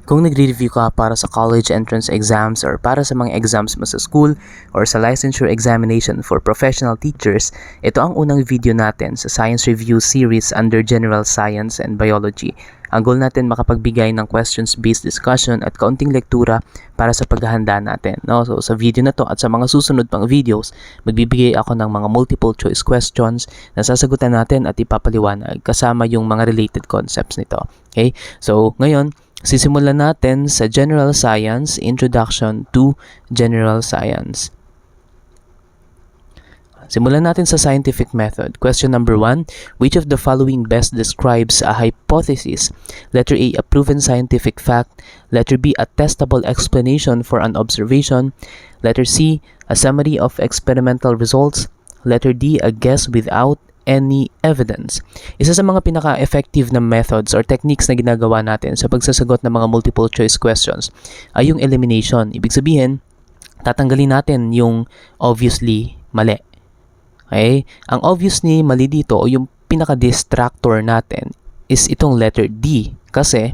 Kung nagre-review ka para sa college entrance exams or para sa mga exams mo sa school or sa licensure examination for professional teachers, ito ang unang video natin sa Science Review series under General Science and Biology. Ang goal natin makapagbigay ng questions-based discussion at kaunting lektura para sa paghahanda natin. No? So sa video na to at sa mga susunod pang videos, magbibigay ako ng mga multiple choice questions na sasagutan natin at ipapaliwanag kasama yung mga related concepts nito. Okay? So ngayon, sisimulan natin sa General Science, Introduction to General Science. Simulan natin sa scientific method. Question number 1. Which of the following best describes a hypothesis? Letter A, a proven scientific fact. Letter B, a testable explanation for an observation. Letter C, a summary of experimental results. Letter D, a guess without any evidence. Isa sa mga pinaka-effective na methods or techniques na ginagawa natin sa pagsasagot ng mga multiple choice questions ay yung elimination. Ibig sabihin, tatanggalin natin yung obviously mali. Okay? Ang obviously mali dito o yung pinaka-distractor natin is itong letter D. Kasi,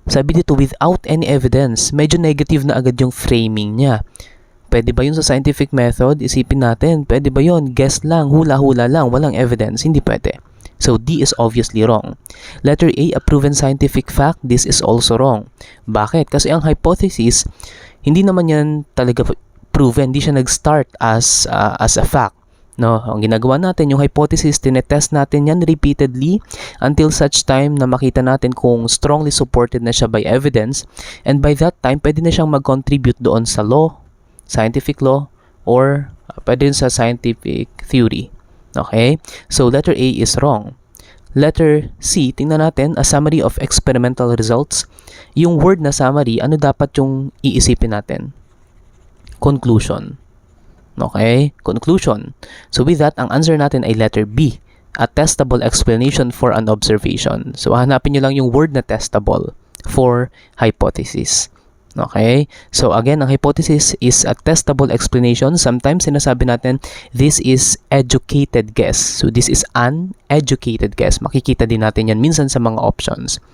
sabi dito without any evidence, medyo negative na agad yung framing niya. Pwede ba yun sa scientific method? Isipin natin, pwede ba yun? Guess lang, hula-hula lang, walang evidence. Hindi pwede. So, D is obviously wrong. Letter A, a proven scientific fact. This is also wrong. Bakit? Kasi ang hypothesis, hindi naman yan talaga proven. Hindi siya nag-start as a fact. No, ang ginagawa natin, yung hypothesis, tinetest natin yan repeatedly until such time na makita natin kung strongly supported na siya by evidence, and by that time, pwede na siyang mag-contribute doon sa law, scientific law, or pwede sa scientific theory. Okay? So, letter A is wrong. Letter C, tingnan natin, a summary of experimental results. Yung word na summary, ano dapat yung iisipin natin? Conclusion. Okay? Conclusion. So with that, ang answer natin ay letter B, a testable explanation for an observation. So hanapin nyo lang yung word na testable for hypothesis. Okay? So again, ang hypothesis is a testable explanation. Sometimes sinasabi natin, this is educated guess. So this is an educated guess. Makikita din natin yan minsan sa mga options.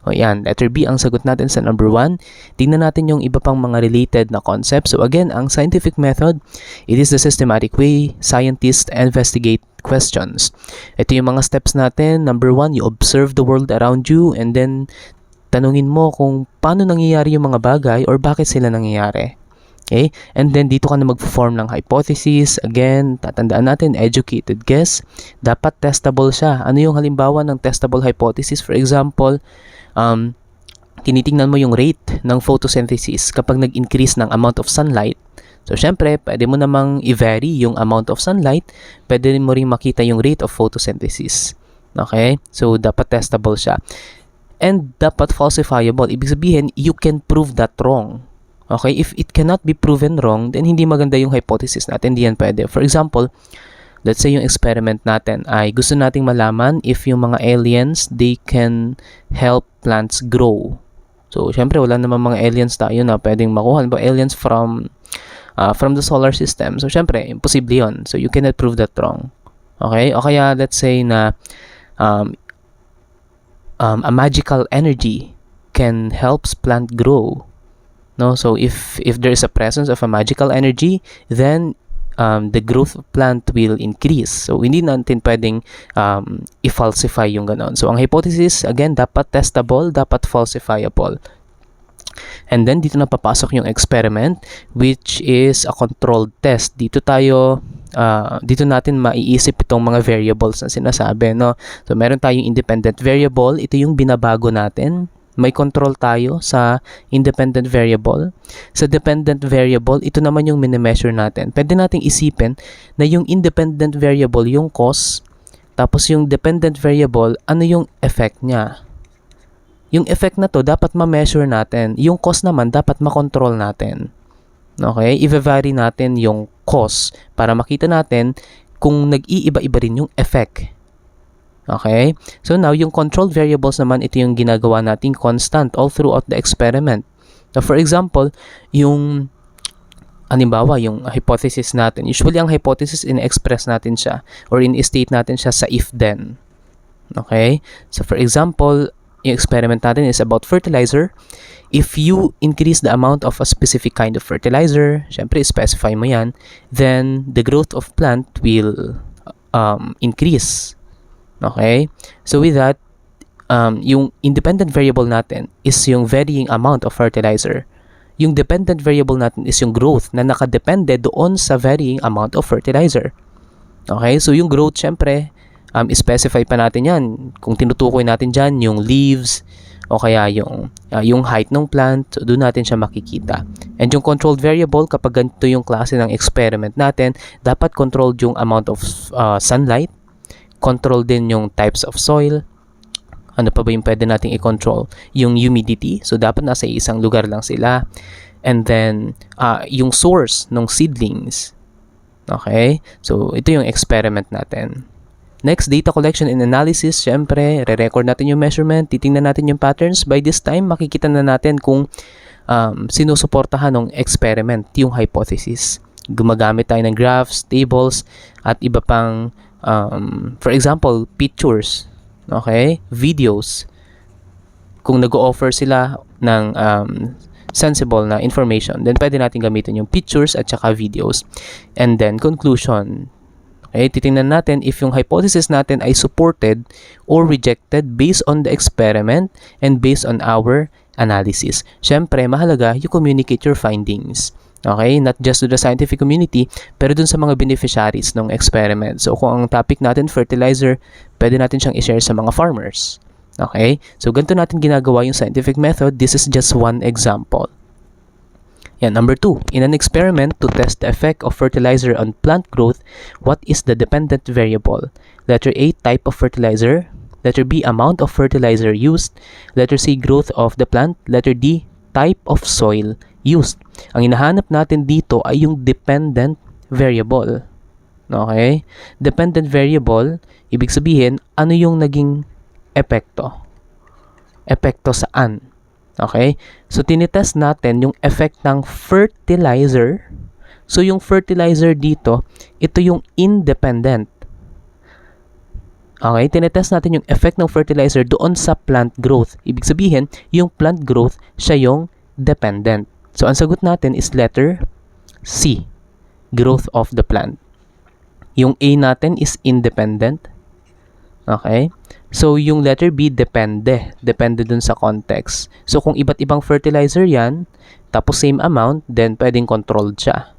O yan, letter B ang sagot natin sa number 1. Tingnan natin yung iba pang mga related na concepts. So again, ang scientific method, it is the systematic way scientists investigate questions. Ito yung mga steps natin. Number 1, you observe the world around you and then tanungin mo kung paano nangyayari yung mga bagay or bakit sila nangyayari. Okay? And then, dito ka na mag-form ng hypothesis. Again, tatandaan natin, educated guess. Dapat testable siya. Ano yung halimbawa ng testable hypothesis? For example, tinitingnan mo yung rate ng photosynthesis kapag nag-increase ng amount of sunlight. So, syempre, pwede mo namang i-vary yung amount of sunlight. Pwede mo rin makita yung rate of photosynthesis. Okay? So, dapat testable siya. And dapat falsifiable. Ibig sabihin, you can prove that wrong. Okay? If it cannot be proven wrong, then hindi maganda yung hypothesis natin. Hindi yan pwede. For example, let's say yung experiment natin ay gusto nating malaman if yung mga aliens, they can help plants grow. So, syempre, wala naman mga aliens tayo na pwedeng makuha. But aliens from the solar system. So, syempre, imposible yun. So, you cannot prove that wrong. Okay? O kaya, let's say na a magical energy can helps plant grow. No, so if there is a presence of a magical energy, then the growth of plant will increase. So hindi natin pwedeng i-falsify yung ganon. So ang hypothesis again dapat testable, dapat falsifiable. And then dito na papasok yung experiment, which is a controlled test. Dito natin maiisip itong mga variables na sinasabi, no? So meron tayong independent variable, ito yung binabago natin. May control tayo sa independent variable. Sa dependent variable, ito naman yung mini-measure natin. Pwede nating isipin na yung independent variable yung cause, tapos yung dependent variable, ano yung effect niya. Yung effect na to dapat ma-measure natin. Yung cause naman dapat ma-control natin. Okay? I-vary natin yung cause para makita natin kung nag-iiba-iba rin yung effect. Okay? So now, yung controlled variables naman, ito yung ginagawa nating constant all throughout the experiment. So for example, yung halimbawa, yung hypothesis natin. Usually, ang hypothesis, in-express natin siya or in-state natin siya sa if-then. Okay? So for example, yung experiment natin is about fertilizer. If you increase the amount of a specific kind of fertilizer, syempre specify mo yan, then the growth of plant will increase. Okay? So with that, yung independent variable natin is yung varying amount of fertilizer. Yung dependent variable natin is yung growth na nakadepende doon sa varying amount of fertilizer. Okay? So yung growth, syempre, specify pa natin yan. Kung tinutukoy natin dyan, yung leaves, o kaya yung height ng plant, so doon natin siya makikita. And yung controlled variable, kapag ganito yung klase ng experiment natin, dapat controlled yung amount of sunlight, control din yung types of soil. Ano pa ba yung pwede nating i-control? Yung humidity, so dapat nasa isang lugar lang sila. And then, yung source ng seedlings. Okay? So, ito yung experiment natin. Next, data collection and analysis. Siyempre, re-record natin yung measurement, titingnan natin yung patterns. By this time, makikita na natin kung sinusuportahan ng experiment, yung hypothesis. Gumagamit tayo ng graphs, tables, at iba pang, for example, pictures, okay, videos. Kung nag-o-offer sila ng sensible na information, then pwede natin gamitin yung pictures at saka videos. And then, conclusion. Okay, titingnan natin if yung hypothesis natin ay supported or rejected based on the experiment and based on our analysis. Siyempre, mahalaga you communicate your findings. Okay, not just to the scientific community, pero dun sa mga beneficiaries ng experiment. So, kung ang topic natin fertilizer, pwede natin siyang i-share sa mga farmers. Okay, so ganito natin ginagawa yung scientific method. This is just one example. Yeah, number 2, in an experiment to test the effect of fertilizer on plant growth, what is the dependent variable? Letter A, type of fertilizer. Letter B, amount of fertilizer used. Letter C, growth of the plant. Letter D, type of soil used. Ang hinahanap natin dito ay yung dependent variable. Okay? Dependent variable, ibig sabihin, ano yung naging epekto? Epekto saan? Okay? So, tinitest natin yung effect ng fertilizer. So, yung fertilizer dito, ito yung independent. Okay? Tinitest natin yung effect ng fertilizer doon sa plant growth. Ibig sabihin, yung plant growth, siya yung dependent. So, ang sagot natin is letter C, growth of the plant. Yung A natin is independent. Okay? So, yung letter B, depende. Depende dun sa context. So, kung iba't ibang fertilizer yan, tapos same amount, then pwedeng controlled siya.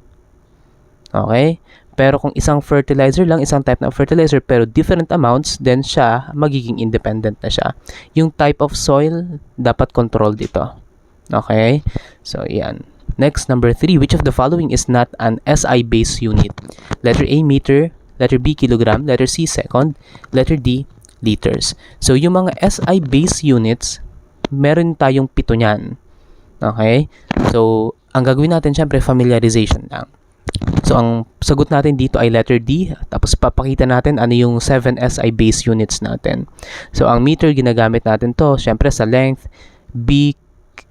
Okay? Pero kung isang fertilizer lang, isang type ng fertilizer, pero different amounts, then siya, magiging independent na siya. Yung type of soil, dapat controlled dito. Okay? So, yan. Next, number 3, which of the following is not an SI-based unit? Letter A, meter. Letter B, kilogram. Letter C, second. Letter D, liters. So, yung mga SI-based units, meron tayong 7 niyan. Okay? So, ang gagawin natin, syempre, familiarization lang. So, ang sagot natin dito ay letter D. Tapos, papakita natin ano yung 7 SI-based units natin. So, ang meter, ginagamit natin to, syempre, sa length. B,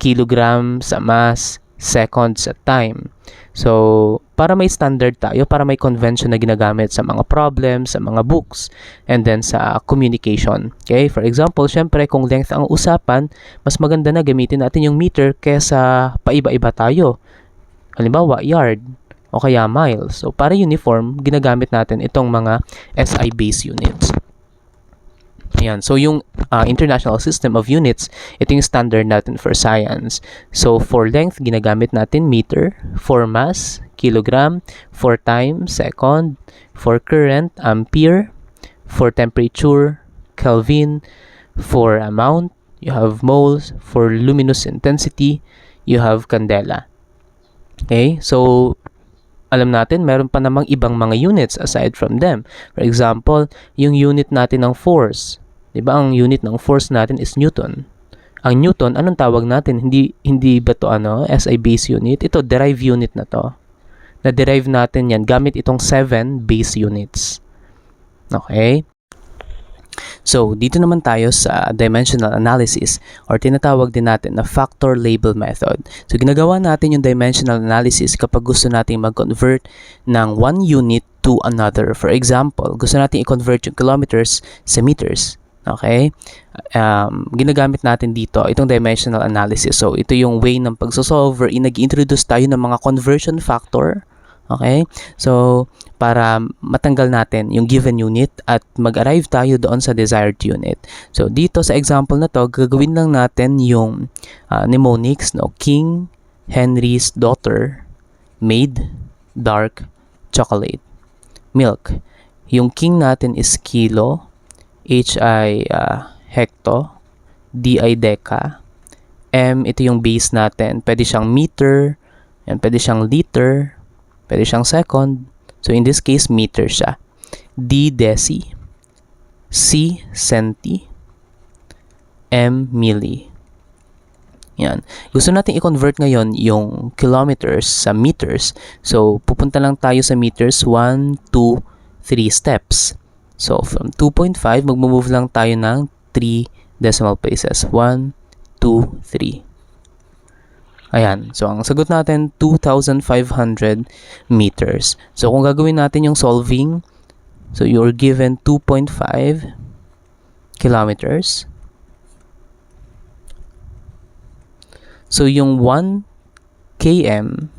kilogram, sa mass. Second, sa time. So, para may standard tayo, para may convention na ginagamit sa mga problems, sa mga books, and then sa communication. Okay? For example, syempre, kung length ang usapan, mas maganda na gamitin natin yung meter kesa paiba-iba tayo. Halimbawa, yard o kaya miles. So, para uniform, ginagamit natin itong mga SI-based units. Ayan. So, yung International System of Units, ito yung standard natin for science. So, for length, ginagamit natin meter. For mass, kilogram. For time, second. For current, ampere. For temperature, Kelvin. For amount, you have moles. For luminous intensity, you have candela. Okay? So, alam natin, meron pa namang ibang mga units aside from them. For example, yung unit natin ng force. Diba, ang unit ng force natin is Newton. Ang Newton, anong tawag natin? Hindi ba to SI base unit? Ito, derive unit na to. Na-derive natin yan gamit itong 7 base units. Okay? So, dito naman tayo sa dimensional analysis or tinatawag din natin na factor label method. So, ginagawa natin yung dimensional analysis kapag gusto nating mag-convert ng one unit to another. For example, gusto nating i-convert yung kilometers sa meters. Okay? ginagamit natin dito itong dimensional analysis. So ito yung way ng pagsosolve wherein nag-introduce tayo ng mga conversion factor. Okay? So para matanggal natin yung given unit at mag-arrive tayo doon sa desired unit. So dito sa example na to, gagawin lang natin yung mnemonics, no? King Henry's daughter made dark chocolate milk. Yung king natin is kilo, H ay hecto, D ay deca, M ito yung base natin. Pwede siyang meter, yan, pwede siyang liter, pwede siyang second. So in this case, meter siya. D deci, C centi, M milli. Yan. Gusto natin i-convert ngayon yung kilometers sa meters. So pupunta lang tayo sa meters, 1, 2, 3 steps. So from 2.5, mag-move lang tayo ng 3 decimal places. 1, 2, 3. Ayan. So, ang sagot natin, 2,500 meters. So, kung gagawin natin yung solving, so you're given 2.5 kilometers. So, yung 1 km,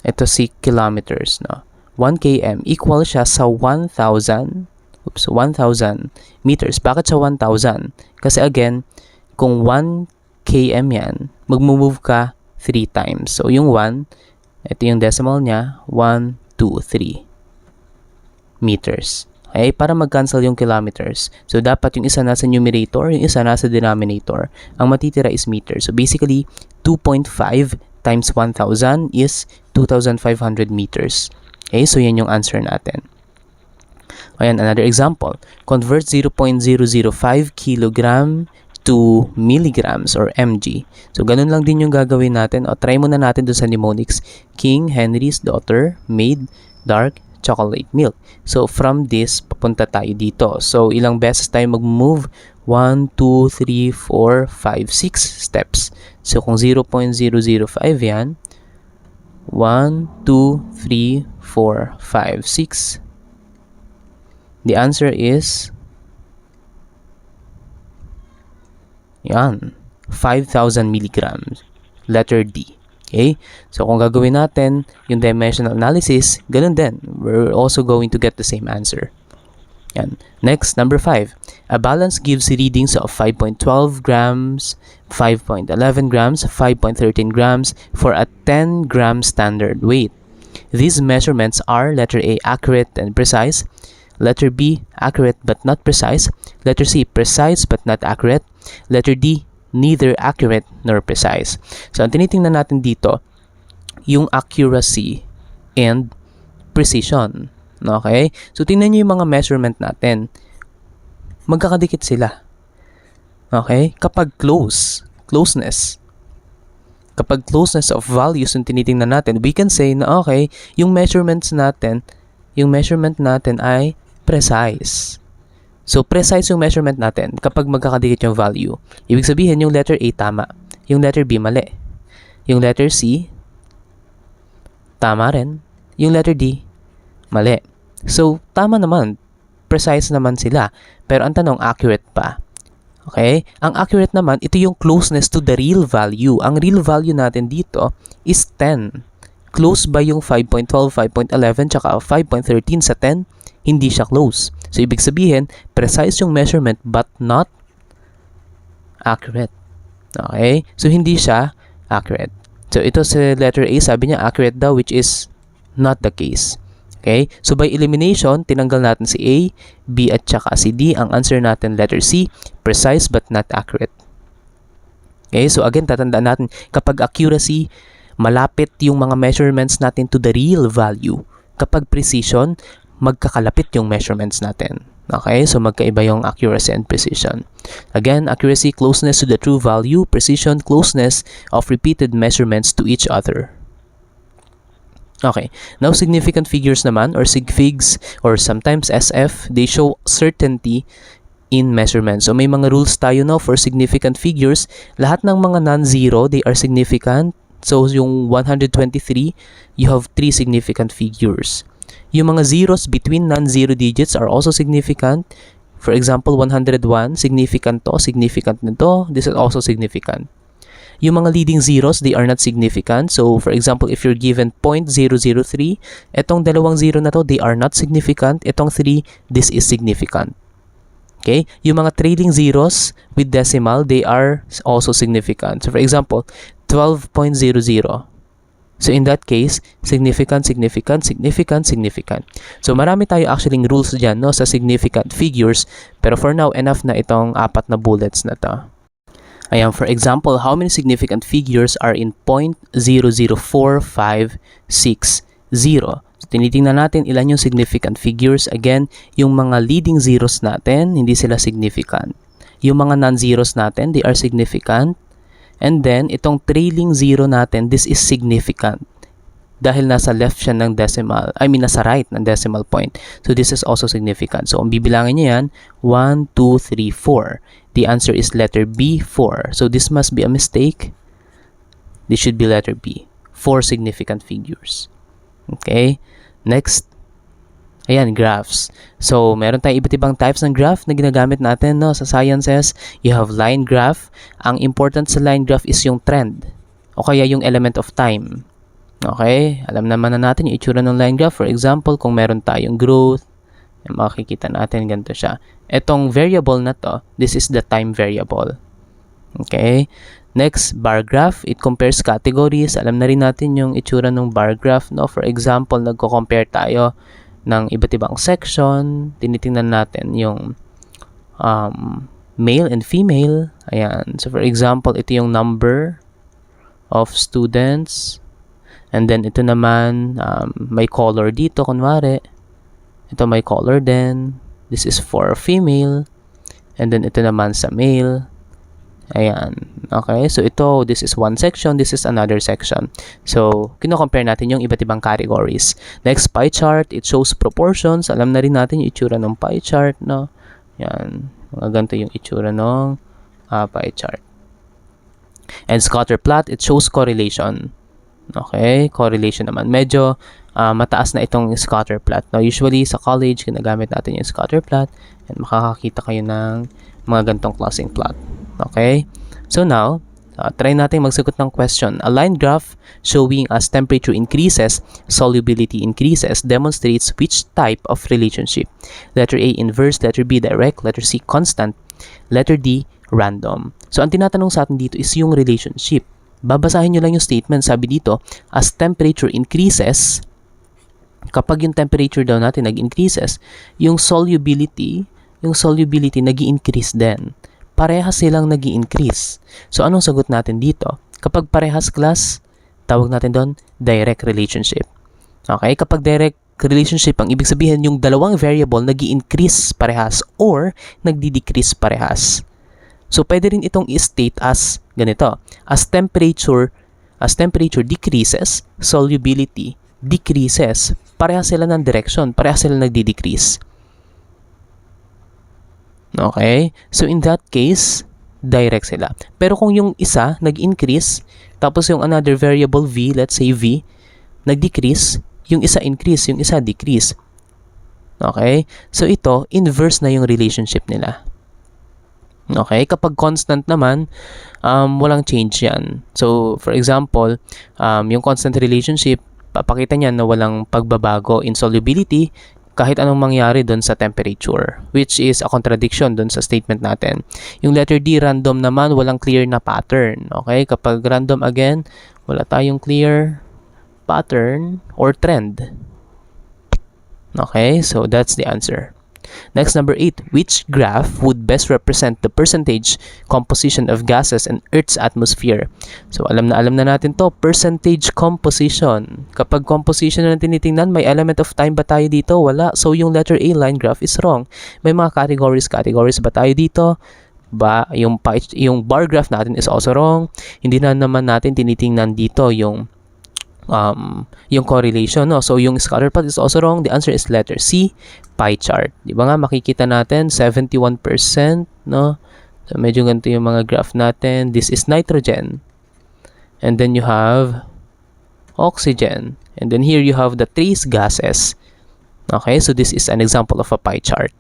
ito si kilometers, no? 1 km equal siya sa 1,000 meters. Bakit sa 1,000? Kasi again, kung 1 km yan, mag-move ka 3 times. So, yung 1, ito yung decimal niya, 1, 2, 3 meters. Okay? Para mag-cancel yung kilometers. So, dapat yung isa nasa numerator, yung isa nasa denominator. Ang matitira is meters. So, basically, 2.5 times 1,000 is 2,500 meters. Okay? So, yan yung answer natin. Ayan, another example. Convert 0.005 kilogram to milligrams or mg. So, ganun lang din yung gagawin natin. O, try muna natin dun sa mnemonics. King Henry's daughter made dark chocolate milk. So, from this, papunta tayo dito. So, ilang beses tayo mag-move? 1, 2, 3, 4, 5, 6 steps. So, kung 0.005 yan, 1, 2, 3, 4, 5, 6. The answer is yan, 5,000 milligrams. Letter D. Okay? So, kung gagawin natin yung dimensional analysis, ganun din. We're also going to get the same answer. Yan. Next, number 5. A balance gives readings of 5.12 grams, 5.11 grams, 5.13 grams for a 10 gram standard weight. These measurements are letter A, accurate and precise. Letter B, accurate but not precise. Letter C, precise but not accurate. Letter D, neither accurate nor precise. So, ang tinitingnan natin dito, yung accuracy and precision. Okay? So, tingnan nyo yung mga measurement natin. Magkakadikit sila. Okay? Kapag closeness of values yung tinitingnan natin, we can say na okay, yung measurement natin ay precise. So, precise yung measurement natin kapag magkakadikit yung value. Ibig sabihin, yung letter A tama. Yung letter B mali. Yung letter C, tama rin. Yung letter D, mali. So, tama naman. Precise naman sila. Pero ang tanong, accurate pa. Okay? Ang accurate naman, ito yung closeness to the real value. Ang real value natin dito is 10. Close ba yung 5.12, 5.11, tsaka 5.13 sa 10? Hindi siya close. So, ibig sabihin, precise yung measurement but not accurate. Okay? So, hindi siya accurate. So, ito sa letter A, sabi niya accurate daw, which is not the case. Okay? So, by elimination, tinanggal natin si A, B, at saka si D. Ang answer natin, letter C, precise but not accurate. Okay? So, again, tatandaan natin, kapag accuracy, malapit yung mga measurements natin to the real value. Kapag precision, magkakalapit yung measurements natin. Okay? So, magkaiba yung accuracy and precision. Again, accuracy, closeness to the true value. Precision, closeness of repeated measurements to each other. Okay. Now, significant figures naman, or sigfigs, or sometimes SF, they show certainty in measurement. So, may mga rules tayo now for significant figures. Lahat ng mga non-zero, they are significant. So, yung 123, you have 3 significant figures. Yung mga zeros between non-zero digits are also significant. For example, 101, significant to, significant nito. This is also significant. Yung mga leading zeros, they are not significant. So, for example, if you're given 0.003, etong dalawang zero na to, they are not significant. Etong 3, this is significant. Okay? Yung mga trailing zeros with decimal, they are also significant. So, for example, 12.00. So, in that case, significant, significant, significant, significant. So, marami tayo actually rules dyan, no, sa significant figures. Pero for now, enough na itong 4 na bullets na to. Ayan, for example, how many significant figures are in 0.004560? So, tinitingnan natin ilan yung significant figures. Again, yung mga leading zeros natin, hindi sila significant. Yung mga non-zeros natin, they are significant. And then, itong trailing zero natin, this is significant. Dahil nasa left siya ng decimal, nasa right ng decimal point. So, this is also significant. So, ang bibilangin niya yan, 1, 2, 3, 4. The answer is letter B, 4. So, this must be a mistake. This should be letter B. 4 significant figures. Okay? Next. Ayan, graphs. So, meron tayong iba't ibang types ng graph na ginagamit natin, no, sa sciences. You have line graph. Ang important sa line graph is yung trend. O kaya yung element of time. Okay? Alam naman na natin yung itsura ng line graph. For example, kung meron tayong growth, makikita natin ganito siya. Etong variable na to, this is the time variable. Okay? Next, bar graph. It compares categories. Alam na rin natin yung itsura ng bar graph, no? For example, nagko-compare tayo ng iba't ibang section. Tinitingnan natin yung male and female. Ayan. So, for example, ito yung number of students. And then, ito naman, may color dito, kunwari. Ito may color din. This is for female. And then, ito naman sa male. Ayan. Okay? So, this is one section. This is another section. So, kino-compare natin yung iba't ibang categories. Next, pie chart. It shows proportions. Alam na rin natin yung itsura ng pie chart, no? Ayan. Mga ganito yung itsura ng pie chart. And scatter plot. It shows correlation. Okay? Correlation naman. Medyo mataas na itong scatter plot. Now, usually sa college, ginagamit natin yung scatter plot and makakakita kayo ng mga gantong klaseng plot. Okay? So now, try natin magsagot ng question. A line graph showing as temperature increases, solubility increases, demonstrates which type of relationship? Letter A, inverse. Letter B, direct. Letter C, constant. Letter D, random. So, ang tinatanong sa atin dito is yung relationship. Babasahin nyo lang yung statement. Sabi dito, as temperature increases, kapag yung temperature daw natin nag-increases, yung solubility nag-i-increase din. Parehas silang nag-i-increase. So, anong sagot natin dito? Kapag parehas, class, tawag natin doon, direct relationship. Okay? Kapag direct relationship, ang ibig sabihin, yung dalawang variable nag-i-increase parehas or nagdi-decrease parehas. So, pwede rin itong i-state as ganito. As temperature decreases, solubility decreases. Parehas sila ng direction. Parehas sila nagdi-decrease. Okay? So, in that case, direct sila. Pero kung yung isa nag-increase, tapos yung another variable v, let's say v, nag-decrease, yung isa increase, yung isa decrease. Okay? So, ito, inverse na yung relationship nila. Okay? Kapag constant naman, walang change yan. So, for example, yung constant relationship, papakita niya na walang pagbabago in solubility kahit anong mangyari doon sa temperature, which is a contradiction doon sa statement natin. Yung letter D, random naman, walang clear na pattern. Okay? Kapag random again, wala tayong clear pattern or trend. Okay? So, that's the answer. Next, number 8. Which graph would best represent the percentage composition of gases in Earth's atmosphere? So, alam na natin to. Percentage composition. Kapag composition na tinitingnan, may element of time ba tayo dito? Wala. So, yung letter A line graph is wrong. May mga categories ba tayo dito? Yung bar graph natin is also wrong. Hindi na naman natin tinitingnan dito yung correlation, no? So, yung scatter plot is also wrong. The answer is letter C, pie chart. Di ba nga, makikita natin, 71%, no? So, medyo ganito yung mga graph natin. This is nitrogen. And then you have oxygen. And then here you have the trace gases. Okay, so this is an example of a pie chart.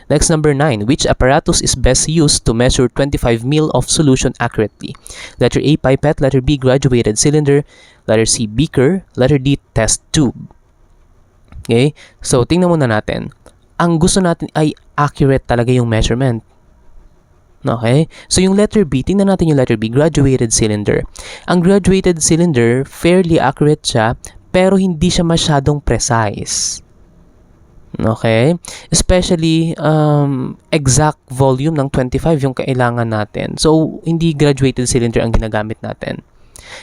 Next, number 9. Which apparatus is best used to measure 25 ml of solution accurately? Letter A, pipette. Letter B, graduated cylinder. Letter C, beaker. Letter D, test tube. Okay? So, tingnan muna natin. Ang gusto natin ay accurate talaga yung measurement. Okay? So, yung letter B, tingnan natin yung letter B, graduated cylinder. Ang graduated cylinder, fairly accurate siya, pero hindi siya masyadong precise. Okay? Especially, exact volume ng 25 yung kailangan natin. So, hindi graduated cylinder ang ginagamit natin.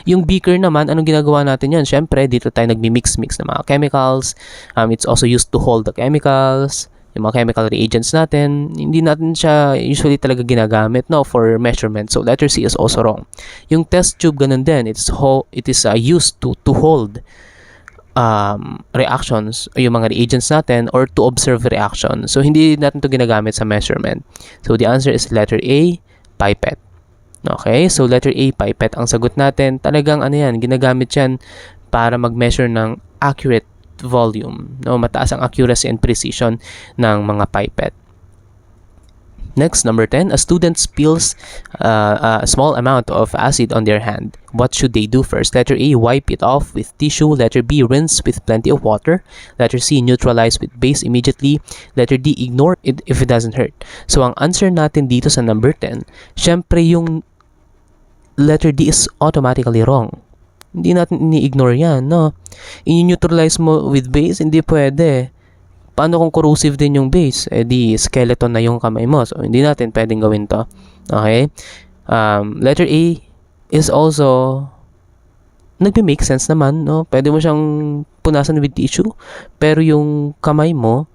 Yung beaker naman, anong ginagawa natin yan? Siyempre, dito tayo nagmi-mix-mix ng mga chemicals. It's also used to hold the chemicals. Yung mga chemical reagents natin, hindi natin siya usually talaga ginagamit, no, for measurement. So, letter C is also wrong. Yung test tube, ganun din. It is used to hold reactions, yung mga reagents natin, or to observe reaction. So, hindi natin to ginagamit sa measurement. So, the answer is letter A, pipette. Okay? So, letter A, pipette ang sagot natin. Talagang ano yan, ginagamit yan para mag-measure ng accurate volume. No? Mataas ang accuracy and precision ng mga pipette. Next, number 10, a student spills a small amount of acid on their hand. What should they do first? Letter A, wipe it off with tissue. Letter B, rinse with plenty of water. Letter C, neutralize with base immediately. Letter D, ignore it if it doesn't hurt. So, ang answer natin dito sa number 10, syempre yung letter D is automatically wrong. Hindi natin ini-ignore yan, no? I-neutralize mo with base, hindi pwede. Paano kung corrosive din yung base? Di skeleton na yung kamay mo. So, hindi natin pwedeng gawin to. Okay? Letter A is also nagme-make sense naman, no? Pwede mo siyang punasan with tissue, pero yung kamay mo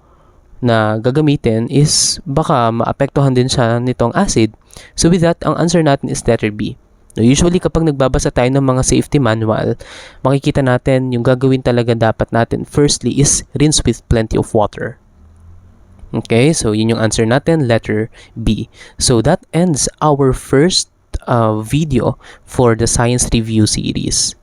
na gagamitin is baka maapektuhan din siya nitong acid. So, with that, ang answer natin is letter B. No, usually kapag nagbabasa tayo ng mga safety manual, makikita natin yung gagawin talaga dapat natin firstly is rinse with plenty of water. Okay, so yun yung answer natin, letter B. So that ends our first video for the science review series.